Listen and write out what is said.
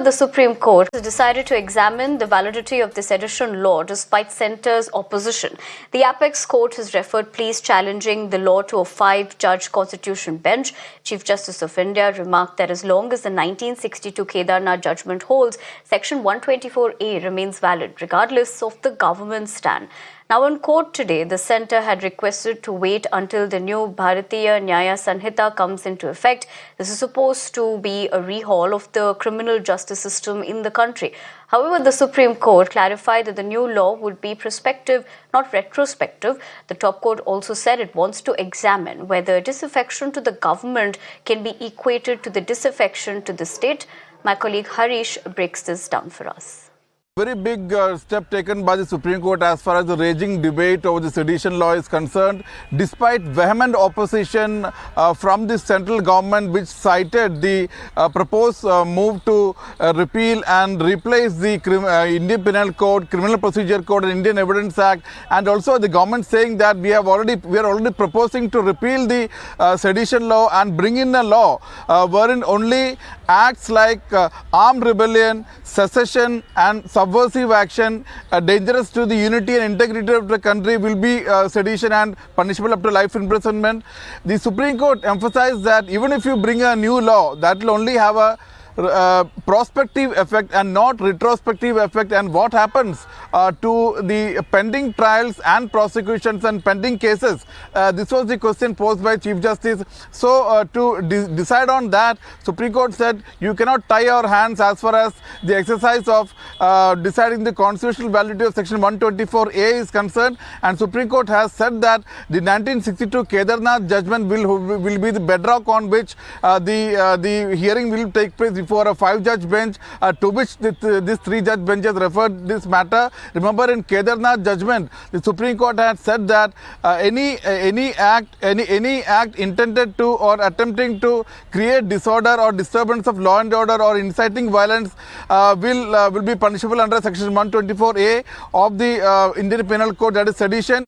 the Supreme Court has decided to examine the validity of the sedition law despite centre's opposition. The apex court has referred pleas challenging the law to a 5-judge constitution bench. Chief Justice of India remarked that as long as the 1962 Kedar Nath judgment holds, Section 124A remains valid regardless of the government's stand. Now in court today, the centre had requested to wait until the new Bharatiya Nyaya Sanhita comes into effect. This is supposed to be a rehaul of the criminal justice system in the country. However, the Supreme Court clarified that the new law would be prospective, not retrospective. The top court also said it wants to examine whether disaffection to the government can be equated to the disaffection to the state. My colleague Harish breaks this down for us. Very big step taken by the Supreme Court as far as the raging debate over the sedition law is concerned, despite vehement opposition from the central government, which cited the proposed move to repeal and replace the Indian Penal Code, Criminal Procedure Code and Indian Evidence Act, and also the government saying that we are already proposing to repeal the sedition law and bring in a law wherein only acts like armed rebellion, secession and subversive action dangerous to the unity and integrity of the country will be sedition and punishable up to life imprisonment. The Supreme Court emphasized that even if you bring a new law, that will only have a prospective effect and not retrospective effect, and what happens to the pending trials and prosecutions and pending cases. This was the question posed by Chief Justice. So to decide on that, Supreme Court said you cannot tie our hands as far as the exercise of deciding the constitutional validity of Section 124A is concerned, and Supreme Court has said that the 1962 Kedar Nath judgment will be the bedrock on which the hearing will take place for a 5-judge bench, to which these 3-judge benches referred this matter. Remember, in Kedar Nath judgment, the Supreme Court had said that any act intended to or attempting to create disorder or disturbance of law and order or inciting violence will be punishable under Section 124A of the Indian Penal Code, that is sedition.